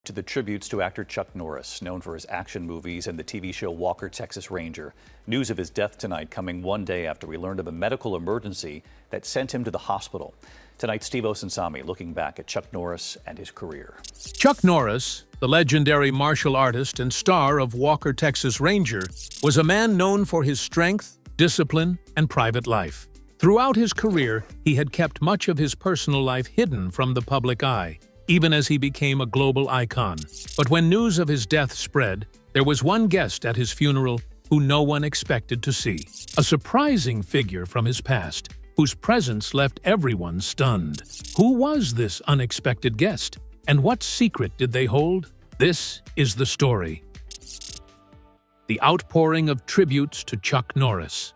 To the tributes to actor Chuck Norris, known for his action movies and the TV show Walker, Texas Ranger. News of his death tonight coming one day after we learned of a medical emergency that sent him to the hospital. Tonight, Steve Osunsami looking back at Chuck Norris and his career. Chuck Norris, the legendary martial artist and star of Walker, Texas Ranger, was a man known for his strength, discipline, and private life. Throughout his career, he had kept much of his personal life hidden from the public eye, even as he became a global icon. But when news of his death spread, there was one guest at his funeral who no one expected to see. A surprising figure from his past, whose presence left everyone stunned. Who was this unexpected guest? And what secret did they hold? This is the story. The outpouring of tributes to Chuck Norris.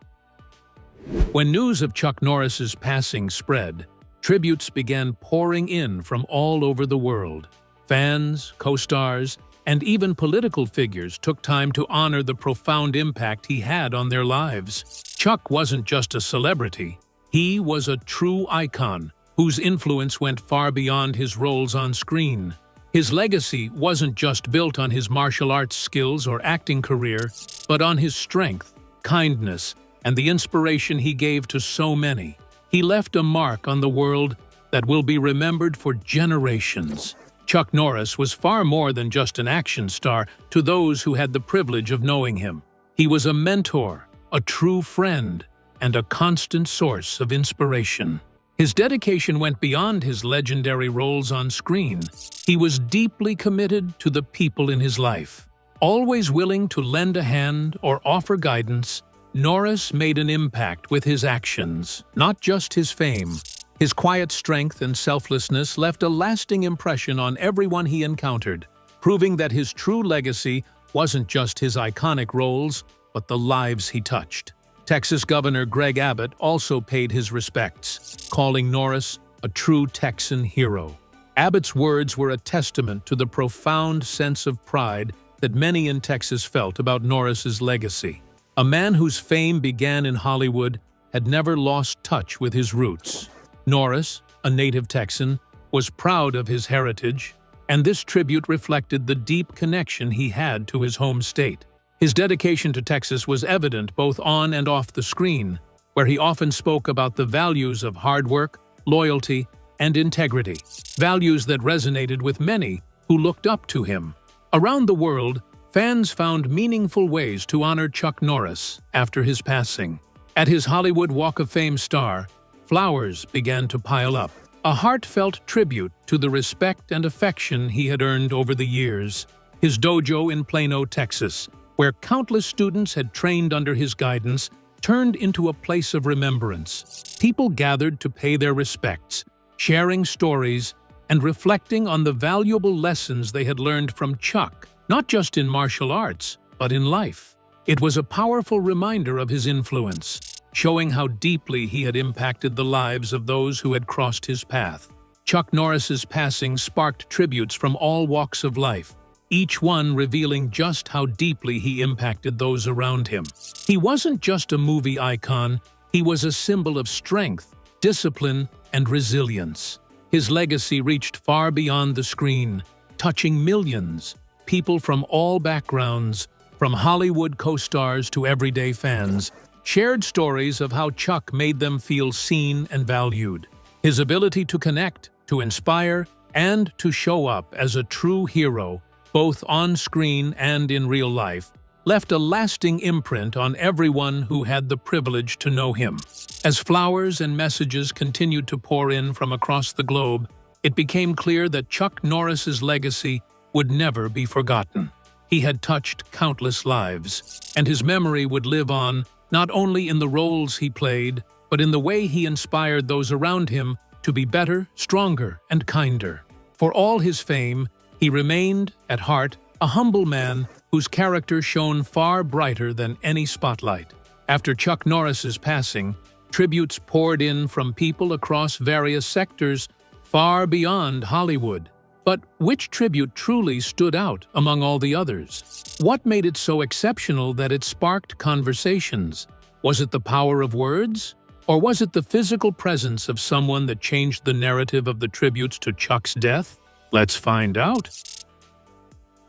When news of Chuck Norris's passing spread, tributes began pouring in from all over the world. Fans, co-stars, and even political figures took time to honor the profound impact he had on their lives. Chuck wasn't just a celebrity. He was a true icon whose influence went far beyond his roles on screen. His legacy wasn't just built on his martial arts skills or acting career, but on his strength, kindness, and the inspiration he gave to so many. He left a mark on the world that will be remembered for generations. Chuck Norris was far more than just an action star to those who had the privilege of knowing him. He was a mentor, a true friend, and a constant source of inspiration. His dedication went beyond his legendary roles on screen. He was deeply committed to the people in his life. Always willing to lend a hand or offer guidance, Norris made an impact with his actions, not just his fame. His quiet strength and selflessness left a lasting impression on everyone he encountered, proving that his true legacy wasn't just his iconic roles, but the lives he touched. Texas Governor Greg Abbott also paid his respects, calling Norris a true Texan hero. Abbott's words were a testament to the profound sense of pride that many in Texas felt about Norris's legacy. A man whose fame began in Hollywood had never lost touch with his roots. Norris, a native Texan, was proud of his heritage, and this tribute reflected the deep connection he had to his home state. His dedication to Texas was evident both on and off the screen, where he often spoke about the values of hard work, loyalty, and integrity, values that resonated with many who looked up to him. Around the world, fans found meaningful ways to honor Chuck Norris after his passing. At his Hollywood Walk of Fame star, flowers began to pile up, a heartfelt tribute to the respect and affection he had earned over the years. His dojo in Plano, Texas, where countless students had trained under his guidance, turned into a place of remembrance. People gathered to pay their respects, sharing stories and reflecting on the valuable lessons they had learned from Chuck, not just in martial arts, but in life. It was a powerful reminder of his influence, showing how deeply he had impacted the lives of those who had crossed his path. Chuck Norris's passing sparked tributes from all walks of life, each one revealing just how deeply he impacted those around him. He wasn't just a movie icon, he was a symbol of strength, discipline, and resilience. His legacy reached far beyond the screen, touching millions. People from all backgrounds, from Hollywood co-stars to everyday fans, shared stories of how Chuck made them feel seen and valued. His ability to connect, to inspire, and to show up as a true hero, both on screen and in real life, left a lasting imprint on everyone who had the privilege to know him. As flowers and messages continued to pour in from across the globe, it became clear that Chuck Norris's legacy would never be forgotten. He had touched countless lives, and his memory would live on not only in the roles he played, but in the way he inspired those around him to be better, stronger, and kinder. For all his fame, he remained, at heart, a humble man whose character shone far brighter than any spotlight. After Chuck Norris's passing, tributes poured in from people across various sectors far beyond Hollywood. But which tribute truly stood out among all the others? What made it so exceptional that it sparked conversations? Was it the power of words? Or was it the physical presence of someone that changed the narrative of the tributes to Chuck's death? Let's find out.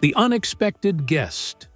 The Unexpected Guest.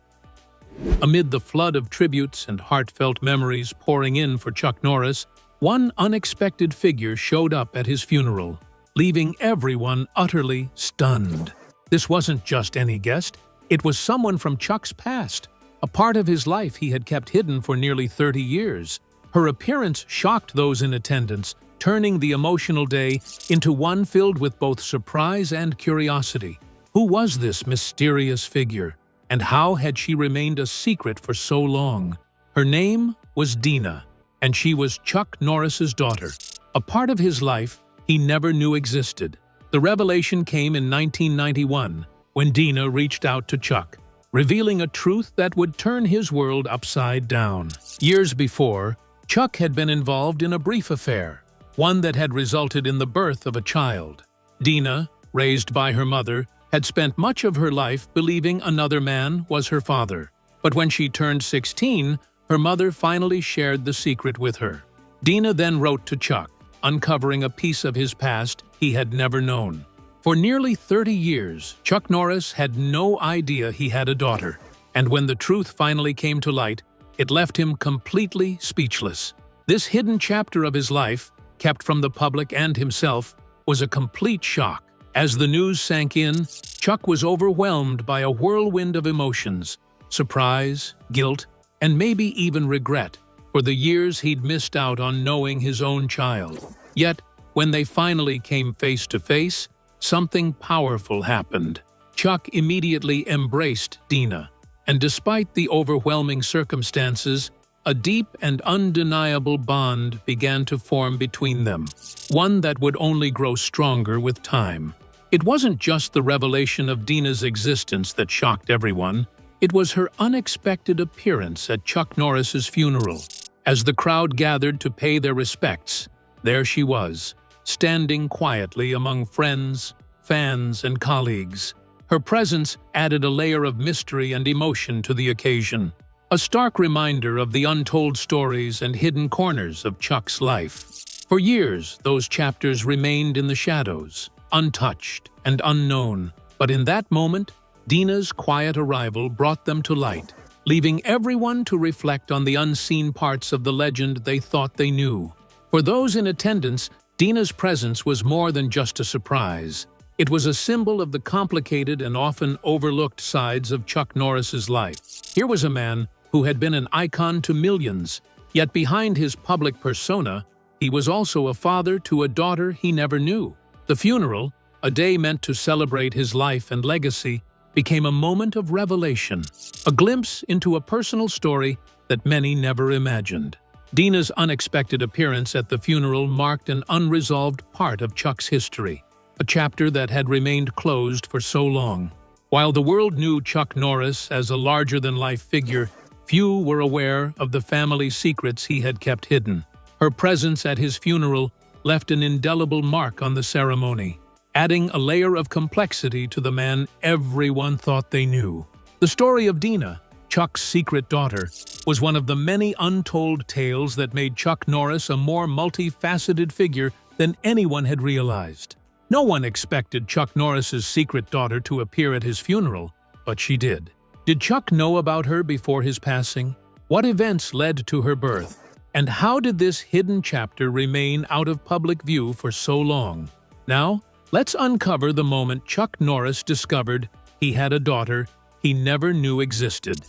Amid the flood of tributes and heartfelt memories pouring in for Chuck Norris, one unexpected figure showed up at his funeral, leaving everyone utterly stunned. This wasn't just any guest, it was someone from Chuck's past, a part of his life he had kept hidden for nearly 30 years. Her appearance shocked those in attendance, turning the emotional day into one filled with both surprise and curiosity. Who was this mysterious figure, and how had she remained a secret for so long? Her name was Dina, and she was Chuck Norris's daughter, a part of his life he never knew existed. The revelation came in 1991, when Dina reached out to Chuck, revealing a truth that would turn his world upside down. Years before, Chuck had been involved in a brief affair, one that had resulted in the birth of a child. Dina, raised by her mother, had spent much of her life believing another man was her father. But when she turned 16, her mother finally shared the secret with her. Dina then wrote to Chuck, uncovering a piece of his past he had never known. For nearly 30 years, Chuck Norris had no idea he had a daughter, and when the truth finally came to light, it left him completely speechless. This hidden chapter of his life, kept from the public and himself, was a complete shock. As the news sank in, Chuck was overwhelmed by a whirlwind of emotions: surprise, guilt, and maybe even regret for the years he'd missed out on knowing his own child. Yet, when they finally came face to face, something powerful happened. Chuck immediately embraced Dina, and despite the overwhelming circumstances, a deep and undeniable bond began to form between them, one that would only grow stronger with time. It wasn't just the revelation of Dina's existence that shocked everyone, it was her unexpected appearance at Chuck Norris's funeral. As the crowd gathered to pay their respects, there she was, standing quietly among friends, fans, and colleagues. Her presence added a layer of mystery and emotion to the occasion, a stark reminder of the untold stories and hidden corners of Chuck's life. For years, those chapters remained in the shadows, untouched and unknown, but in that moment, Dina's quiet arrival brought them to light, leaving everyone to reflect on the unseen parts of the legend they thought they knew. For those in attendance, Dina's presence was more than just a surprise. It was a symbol of the complicated and often overlooked sides of Chuck Norris's life. Here was a man who had been an icon to millions, yet behind his public persona, he was also a father to a daughter he never knew. The funeral, a day meant to celebrate his life and legacy, became a moment of revelation, a glimpse into a personal story that many never imagined. Dina's unexpected appearance at the funeral marked an unresolved part of Chuck's history, a chapter that had remained closed for so long. While the world knew Chuck Norris as a larger-than-life figure, few were aware of the family secrets he had kept hidden. Her presence at his funeral left an indelible mark on the ceremony, adding a layer of complexity to the man everyone thought they knew. The story of Dina, Chuck's secret daughter, was one of the many untold tales that made Chuck Norris a more multifaceted figure than anyone had realized. No one expected Chuck Norris's secret daughter to appear at his funeral, but she did. Did Chuck know about her before his passing? What events led to her birth? And how did this hidden chapter remain out of public view for so long? Now, let's uncover the moment Chuck Norris discovered he had a daughter he never knew existed.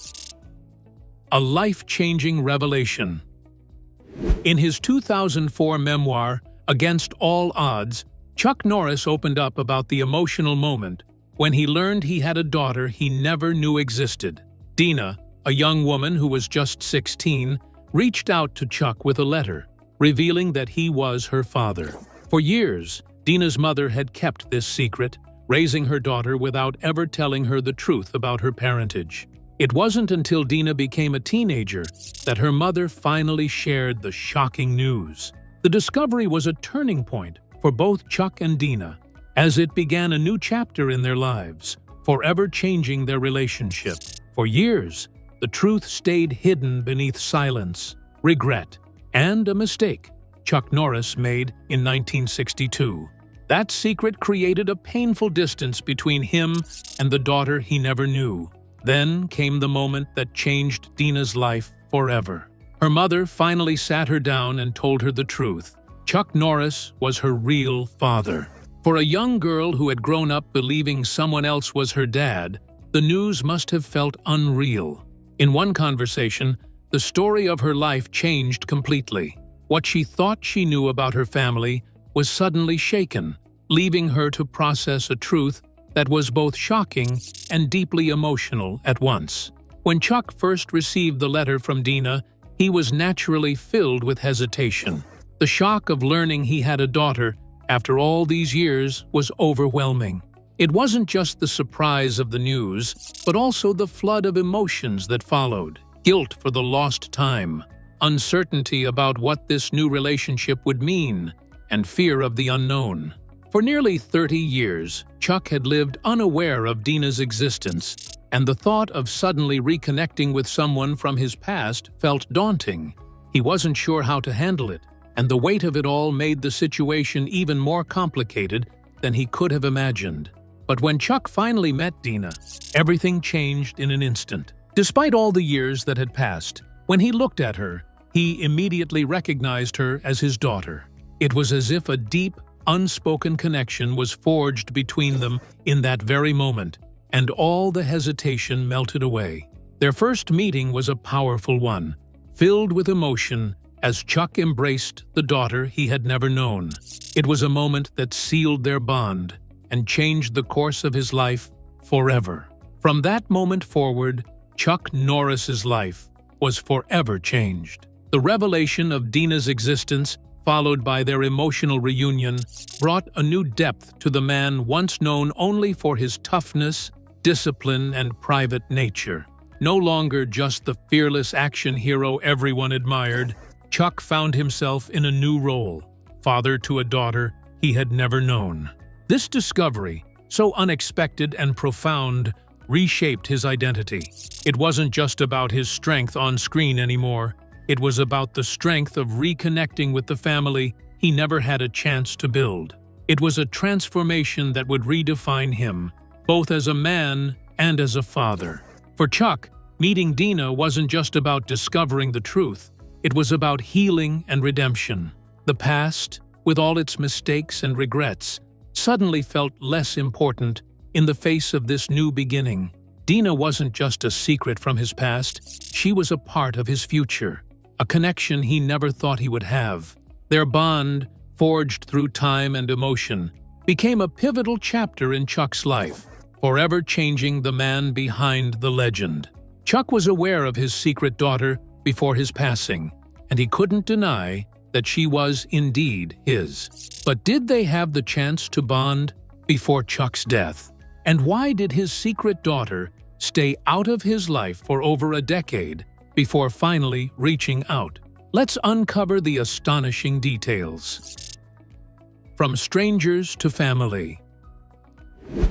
A life-changing revelation. In his 2004 memoir, Against All Odds, Chuck Norris opened up about the emotional moment when he learned he had a daughter he never knew existed. Dina, a young woman who was just 16, reached out to Chuck with a letter, revealing that he was her father. For years, Dina's mother had kept this secret, raising her daughter without ever telling her the truth about her parentage. It wasn't until Dina became a teenager that her mother finally shared the shocking news. The discovery was a turning point for both Chuck and Dina, as it began a new chapter in their lives, forever changing their relationship. For years, the truth stayed hidden beneath silence, regret, and a mistake Chuck Norris made in 1962. That secret created a painful distance between him and the daughter he never knew. Then came the moment that changed Dina's life forever. Her mother finally sat her down and told her the truth. Chuck Norris was her real father. For a young girl who had grown up believing someone else was her dad, the news must have felt unreal. In one conversation, the story of her life changed completely. What she thought she knew about her family was suddenly shaken, leaving her to process a truth that was both shocking and deeply emotional at once. When Chuck first received the letter from Dina, he was naturally filled with hesitation. The shock of learning he had a daughter after all these years was overwhelming. It wasn't just the surprise of the news, but also the flood of emotions that followed. Guilt for the lost time, uncertainty about what this new relationship would mean, and fear of the unknown. For nearly 30 years, Chuck had lived unaware of Dina's existence, and the thought of suddenly reconnecting with someone from his past felt daunting. He wasn't sure how to handle it, and the weight of it all made the situation even more complicated than he could have imagined. But when Chuck finally met Dina, everything changed in an instant. Despite all the years that had passed, when he looked at her, he immediately recognized her as his daughter. It was as if a deep, unspoken connection was forged between them in that very moment, and all the hesitation melted away. Their first meeting was a powerful one, filled with emotion as Chuck embraced the daughter he had never known. It was a moment that sealed their bond and changed the course of his life forever. From that moment forward, Chuck Norris's life was forever changed. The revelation of Dina's existence, followed by their emotional reunion, brought a new depth to the man once known only for his toughness, discipline, and private nature. No longer just the fearless action hero everyone admired, Chuck found himself in a new role, father to a daughter he had never known. This discovery, so unexpected and profound, reshaped his identity. It wasn't just about his strength on screen anymore. It was about the strength of reconnecting with the family he never had a chance to build. It was a transformation that would redefine him, both as a man and as a father. For Chuck, meeting Dina wasn't just about discovering the truth. It was about healing and redemption. The past, with all its mistakes and regrets, suddenly felt less important in the face of this new beginning. Dina wasn't just a secret from his past, she was a part of his future, a connection he never thought he would have. Their bond, forged through time and emotion, became a pivotal chapter in Chuck's life, forever changing the man behind the legend. Chuck was aware of his secret daughter before his passing, and he couldn't deny that she was indeed his. But did they have the chance to bond before Chuck's death? And why did his secret daughter stay out of his life for over a decade before finally reaching out? Let's uncover the astonishing details. From strangers to family.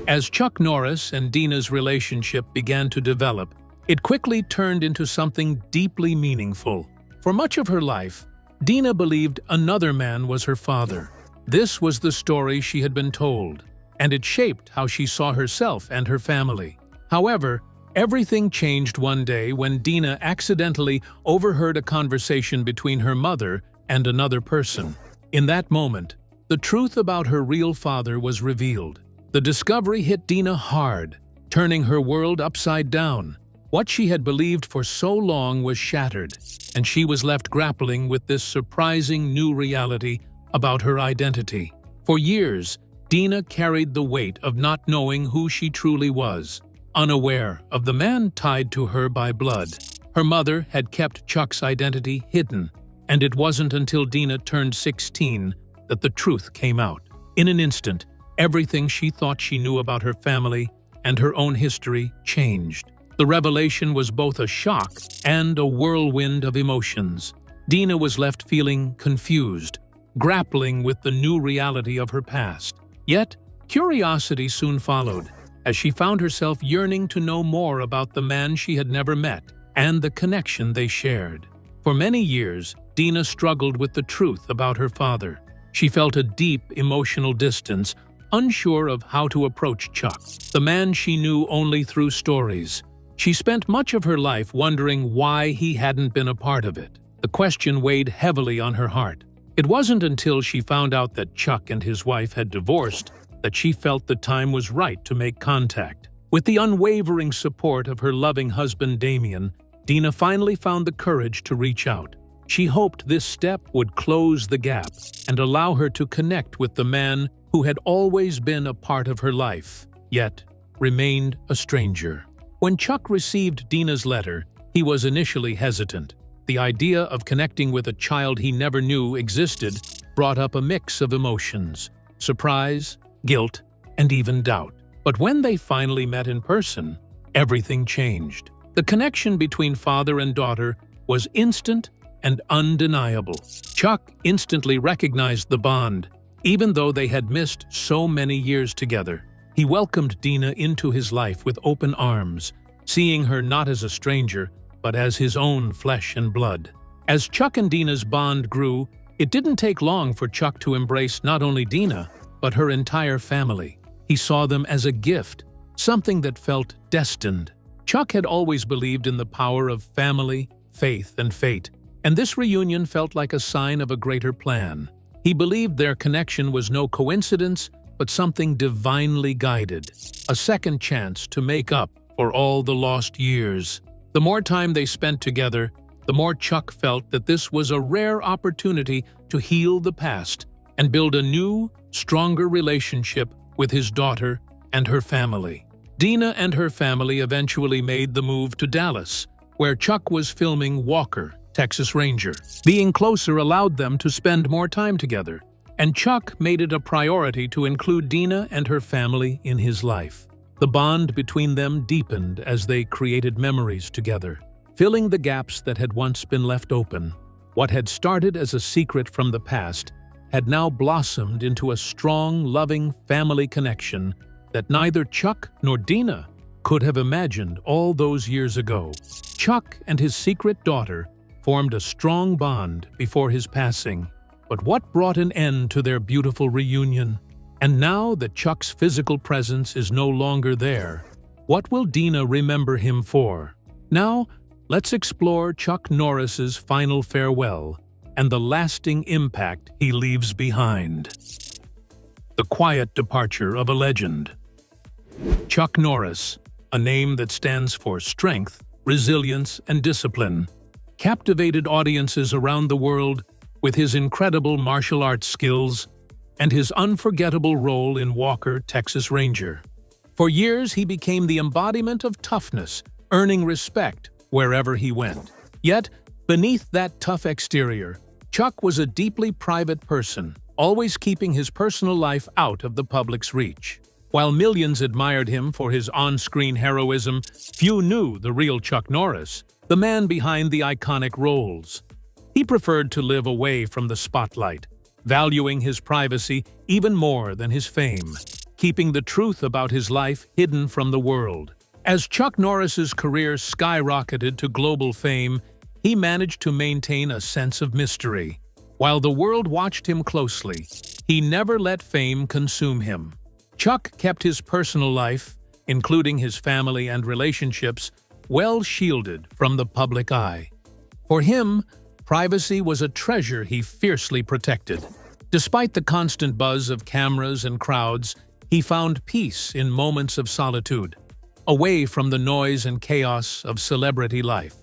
As Chuck Norris and Dina's relationship began to develop, it quickly turned into something deeply meaningful. For much of her life, Dina believed another man was her father. This was the story she had been told, and it shaped how she saw herself and her family. However, everything changed one day when Dina accidentally overheard a conversation between her mother and another person. In that moment, the truth about her real father was revealed. The discovery hit Dina hard, turning her world upside down. What she had believed for so long was shattered, and she was left grappling with this surprising new reality about her identity. For years, Dina carried the weight of not knowing who she truly was, unaware of the man tied to her by blood. Her mother had kept Chuck's identity hidden, and it wasn't until Dina turned 16 that the truth came out. In an instant, everything she thought she knew about her family and her own history changed. The revelation was both a shock and a whirlwind of emotions. Dina was left feeling confused, grappling with the new reality of her past. Yet, curiosity soon followed, as she found herself yearning to know more about the man she had never met and the connection they shared. For many years, Dina struggled with the truth about her father. She felt a deep emotional distance, unsure of how to approach Chuck, the man she knew only through stories. She spent much of her life wondering why he hadn't been a part of it. The question weighed heavily on her heart. It wasn't until she found out that Chuck and his wife had divorced that she felt the time was right to make contact. With the unwavering support of her loving husband Damien, Dina finally found the courage to reach out. She hoped this step would close the gap and allow her to connect with the man who had always been a part of her life, yet remained a stranger. When Chuck received Dina's letter, he was initially hesitant. The idea of connecting with a child he never knew existed brought up a mix of emotions: surprise, guilt, and even doubt. But when they finally met in person, everything changed. The connection between father and daughter was instant and undeniable. Chuck instantly recognized the bond, even though they had missed so many years together. He welcomed Dina into his life with open arms, seeing her not as a stranger, but as his own flesh and blood. As Chuck and Dina's bond grew, it didn't take long for Chuck to embrace not only Dina, but her entire family. He saw them as a gift, something that felt destined. Chuck had always believed in the power of family, faith, and fate, and this reunion felt like a sign of a greater plan. He believed their connection was no coincidence, but something divinely guided, a second chance to make up for all the lost years. The more time they spent together, the more Chuck felt that this was a rare opportunity to heal the past and build a new, stronger relationship with his daughter and her family. Dina and her family eventually made the move to Dallas, where Chuck was filming Walker, Texas Ranger. Being closer allowed them to spend more time together, and Chuck made it a priority to include Dina and her family in his life. The bond between them deepened as they created memories together, filling the gaps that had once been left open. What had started as a secret from the past had now blossomed into a strong, loving family connection that neither Chuck nor Dina could have imagined all those years ago. Chuck and his secret daughter formed a strong bond before his passing. But what brought an end to their beautiful reunion? And now that Chuck's physical presence is no longer there, what will Dina remember him for? Now, let's explore Chuck Norris's final farewell and the lasting impact he leaves behind. The quiet departure of a legend. Chuck Norris, a name that stands for strength, resilience, and discipline, captivated audiences around the world with his incredible martial arts skills and his unforgettable role in Walker, Texas Ranger. For years, he became the embodiment of toughness, earning respect wherever he went. Yet, beneath that tough exterior, Chuck was a deeply private person, always keeping his personal life out of the public's reach. While millions admired him for his on-screen heroism, few knew the real Chuck Norris, the man behind the iconic roles. He preferred to live away from the spotlight, valuing his privacy even more than his fame, keeping the truth about his life hidden from the world. As Chuck Norris's career skyrocketed to global fame, he managed to maintain a sense of mystery. While the world watched him closely, he never let fame consume him. Chuck kept his personal life, including his family and relationships, well shielded from the public eye. For him, privacy was a treasure he fiercely protected. Despite the constant buzz of cameras and crowds, he found peace in moments of solitude, away from the noise and chaos of celebrity life.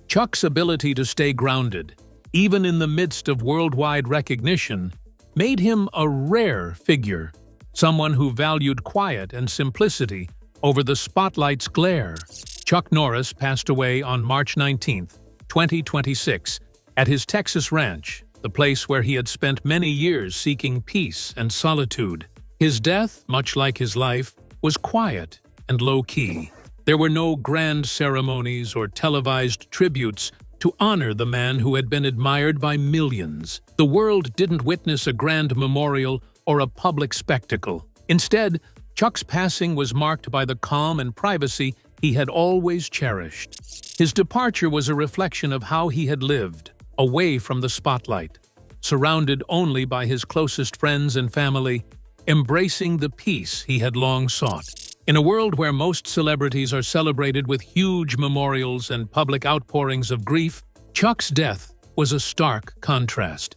Chuck's ability to stay grounded, even in the midst of worldwide recognition, made him a rare figure, someone who valued quiet and simplicity over the spotlight's glare. Chuck Norris passed away on March 19, 2026, at his Texas ranch, the place where he had spent many years seeking peace and solitude. His death, much like his life, was quiet and low-key. There were no grand ceremonies or televised tributes to honor the man who had been admired by millions. The world didn't witness a grand memorial or a public spectacle. Instead, Chuck's passing was marked by the calm and privacy he had always cherished. His departure was a reflection of how he had lived, away from the spotlight, surrounded only by his closest friends and family, embracing the peace he had long sought. In a world where most celebrities are celebrated with huge memorials and public outpourings of grief, Chuck's death was a stark contrast.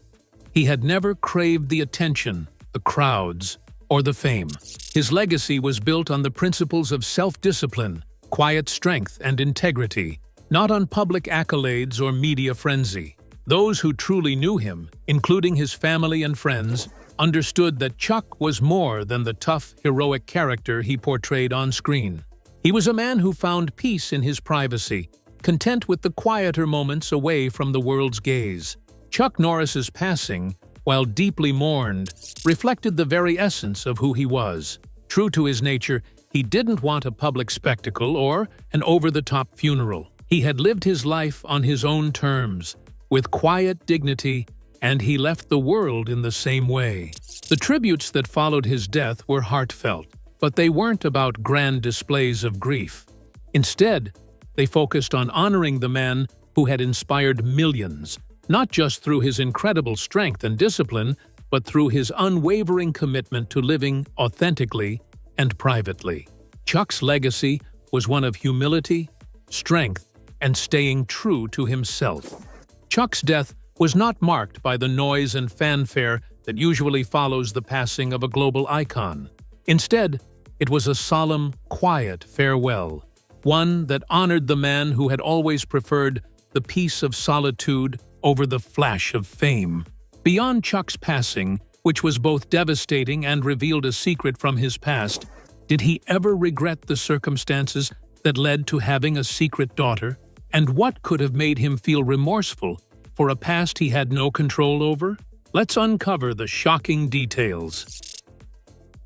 He had never craved the attention, the crowds, or the fame. His legacy was built on the principles of self-discipline, quiet strength, and integrity, not on public accolades or media frenzy. Those who truly knew him, including his family and friends, understood that Chuck was more than the tough, heroic character he portrayed on screen. He was a man who found peace in his privacy, content with the quieter moments away from the world's gaze. Chuck Norris's passing, while deeply mourned, reflected the very essence of who he was. True to his nature, he didn't want a public spectacle or an over-the-top funeral. He had lived his life on his own terms, with quiet dignity, and he left the world in the same way. The tributes that followed his death were heartfelt, but they weren't about grand displays of grief. Instead, they focused on honoring the man who had inspired millions, not just through his incredible strength and discipline, but through his unwavering commitment to living authentically and privately. Chuck's legacy was one of humility, strength, and staying true to himself. Chuck's death was not marked by the noise and fanfare that usually follows the passing of a global icon. Instead, it was a solemn, quiet farewell, one that honored the man who had always preferred the peace of solitude over the flash of fame. Beyond Chuck's passing, which was both devastating and revealed a secret from his past, did he ever regret the circumstances that led to having a secret daughter? And what could have made him feel remorseful for a past he had no control over? Let's uncover the shocking details.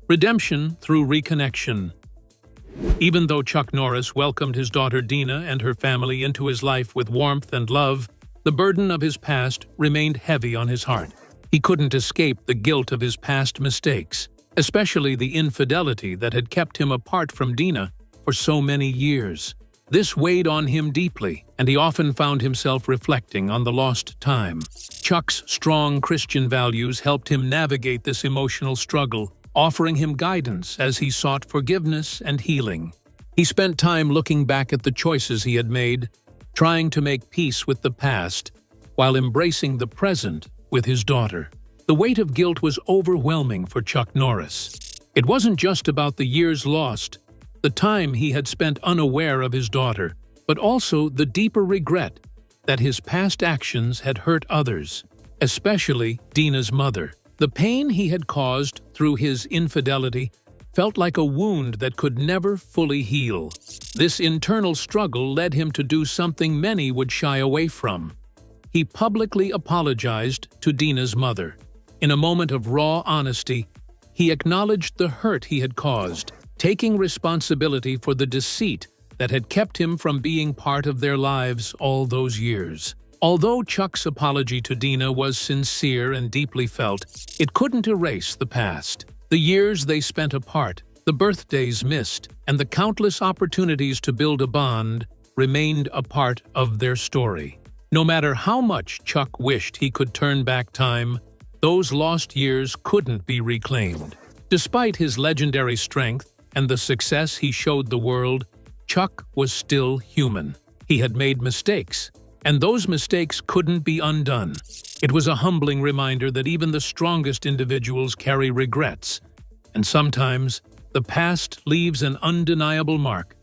Redemption through reconnection. Even though Chuck Norris welcomed his daughter Dina and her family into his life with warmth and love, the burden of his past remained heavy on his heart. He couldn't escape the guilt of his past mistakes, especially the infidelity that had kept him apart from Dina for so many years. This weighed on him deeply, and he often found himself reflecting on the lost time. Chuck's strong Christian values helped him navigate this emotional struggle, offering him guidance as he sought forgiveness and healing. He spent time looking back at the choices he had made, trying to make peace with the past, while embracing the present with his daughter. The weight of guilt was overwhelming for Chuck Norris. It wasn't just about the years lost, the time he had spent unaware of his daughter, but also the deeper regret that his past actions had hurt others, especially Dina's mother. The pain he had caused through his infidelity felt like a wound that could never fully heal. This internal struggle led him to do something many would shy away from. He publicly apologized to Dina's mother. In a moment of raw honesty, he acknowledged the hurt he had caused, taking responsibility for the deceit that had kept him from being part of their lives all those years. Although Chuck's apology to Dina was sincere and deeply felt, it couldn't erase the past. The years they spent apart, the birthdays missed, and the countless opportunities to build a bond remained a part of their story. No matter how much Chuck wished he could turn back time, those lost years couldn't be reclaimed. Despite his legendary strength and the success he showed the world, Chuck was still human. He had made mistakes, and those mistakes couldn't be undone. It was a humbling reminder that even the strongest individuals carry regrets, and sometimes the past leaves an undeniable mark,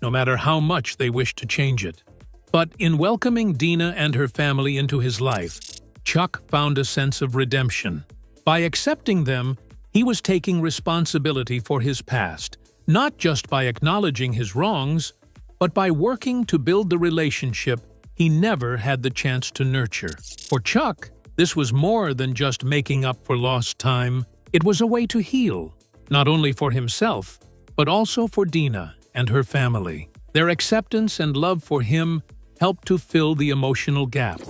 no matter how much they wish to change it. But in welcoming Dina and her family into his life, Chuck found a sense of redemption. By accepting them, he was taking responsibility for his past, not just by acknowledging his wrongs, but by working to build the relationship he never had the chance to nurture. For Chuck, this was more than just making up for lost time. It was a way to heal, not only for himself, but also for Dina and her family. Their acceptance and love for him helped to fill the emotional gap,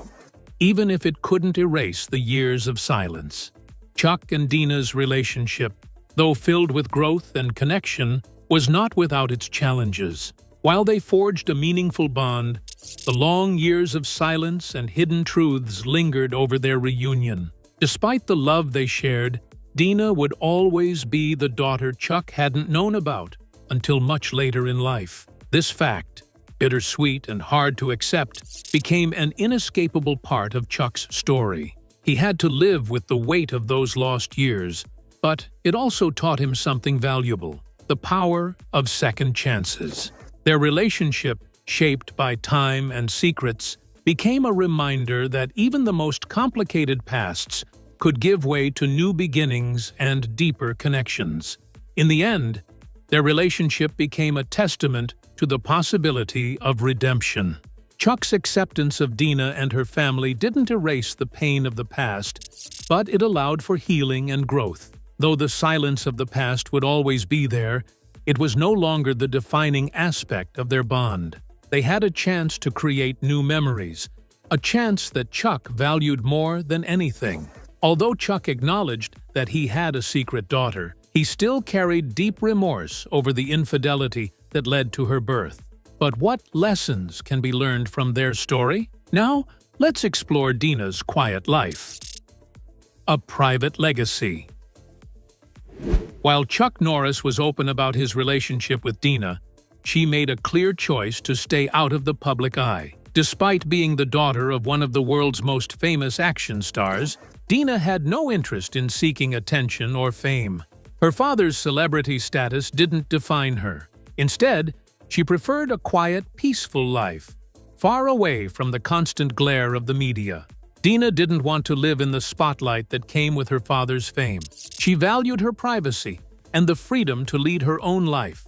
even if it couldn't erase the years of silence. Chuck and Dina's relationship, though filled with growth and connection, was not without its challenges. While they forged a meaningful bond, the long years of silence and hidden truths lingered over their reunion. Despite the love they shared, Dina would always be the daughter Chuck hadn't known about until much later in life. This fact, bittersweet and hard to accept, became an inescapable part of Chuck's story. He had to live with the weight of those lost years, but it also taught him something valuable: the power of second chances. Their relationship, shaped by time and secrets, became a reminder that even the most complicated pasts could give way to new beginnings and deeper connections. In the end, their relationship became a testament to the possibility of redemption. Chuck's acceptance of Dina and her family didn't erase the pain of the past, but it allowed for healing and growth. Though the silence of the past would always be there, it was no longer the defining aspect of their bond. They had a chance to create new memories, a chance that Chuck valued more than anything. Although Chuck acknowledged that he had a secret daughter, he still carried deep remorse over the infidelity that led to her birth. But what lessons can be learned from their story? Now, let's explore Dina's quiet life. A private legacy. While Chuck Norris was open about his relationship with Dina, she made a clear choice to stay out of the public eye. Despite being the daughter of one of the world's most famous action stars, Dina had no interest in seeking attention or fame. Her father's celebrity status didn't define her. Instead, she preferred a quiet, peaceful life, far away from the constant glare of the media. Dina didn't want to live in the spotlight that came with her father's fame. She valued her privacy and the freedom to lead her own life,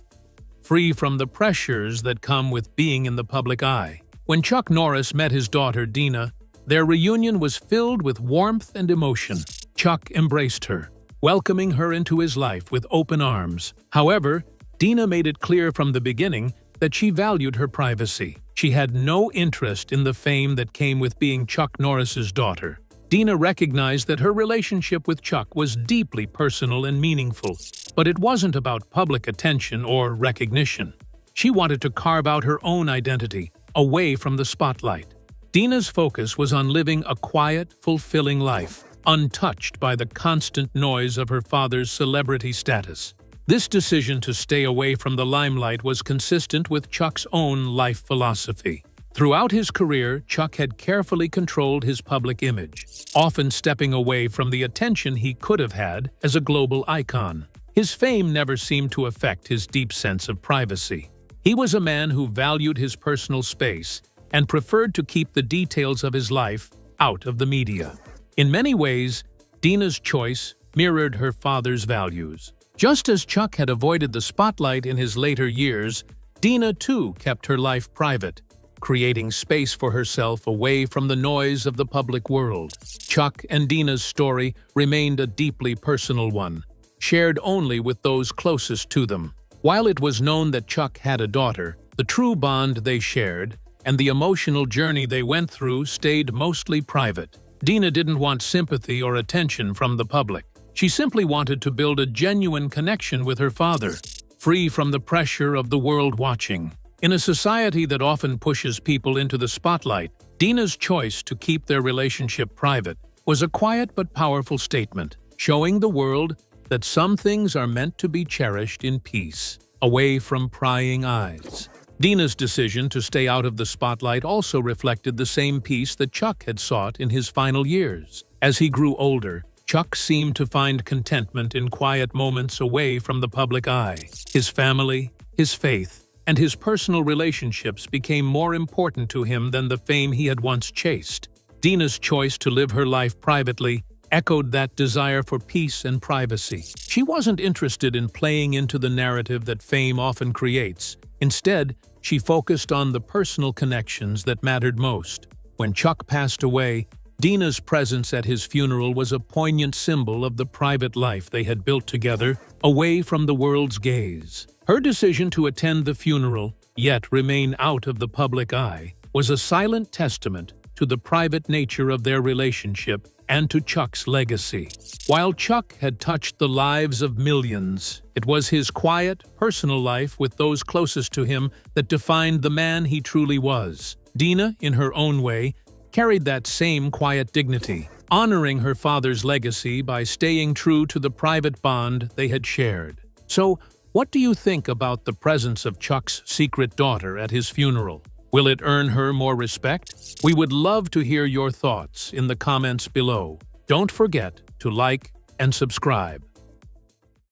free from the pressures that come with being in the public eye. When Chuck Norris met his daughter Dina, their reunion was filled with warmth and emotion. Chuck embraced her, welcoming her into his life with open arms. However, Dina made it clear from the beginning that she valued her privacy. She had no interest in the fame that came with being Chuck Norris's daughter. Dina recognized that her relationship with Chuck was deeply personal and meaningful, but it wasn't about public attention or recognition. She wanted to carve out her own identity, away from the spotlight. Dina's focus was on living a quiet, fulfilling life, untouched by the constant noise of her father's celebrity status. This decision to stay away from the limelight was consistent with Chuck's own life philosophy. Throughout his career, Chuck had carefully controlled his public image, often stepping away from the attention he could have had as a global icon. His fame never seemed to affect his deep sense of privacy. He was a man who valued his personal space and preferred to keep the details of his life out of the media. In many ways, Dina's choice mirrored her father's values. Just as Chuck had avoided the spotlight in his later years, Dina too kept her life private, creating space for herself away from the noise of the public world. Chuck and Dina's story remained a deeply personal one, shared only with those closest to them. While it was known that Chuck had a daughter, the true bond they shared and the emotional journey they went through stayed mostly private. Dina didn't want sympathy or attention from the public. She simply wanted to build a genuine connection with her father, free from the pressure of the world watching. In a society that often pushes people into the spotlight, Dina's choice to keep their relationship private was a quiet but powerful statement, showing the world that some things are meant to be cherished in peace, away from prying eyes. Dina's decision to stay out of the spotlight also reflected the same peace that Chuck had sought in his final years. As he grew older, Chuck seemed to find contentment in quiet moments away from the public eye. His family, his faith, and his personal relationships became more important to him than the fame he had once chased. Dina's choice to live her life privately echoed that desire for peace and privacy. She wasn't interested in playing into the narrative that fame often creates. Instead, she focused on the personal connections that mattered most. When Chuck passed away, Dina's presence at his funeral was a poignant symbol of the private life they had built together, away from the world's gaze. Her decision to attend the funeral, yet remain out of the public eye, was a silent testament to the private nature of their relationship and to Chuck's legacy. While Chuck had touched the lives of millions, it was his quiet, personal life with those closest to him that defined the man he truly was. Dina, in her own way, carried that same quiet dignity, honoring her father's legacy by staying true to the private bond they had shared. So, what do you think about the presence of Chuck's secret daughter at his funeral? Will it earn her more respect? We would love to hear your thoughts in the comments below. Don't forget to like and subscribe.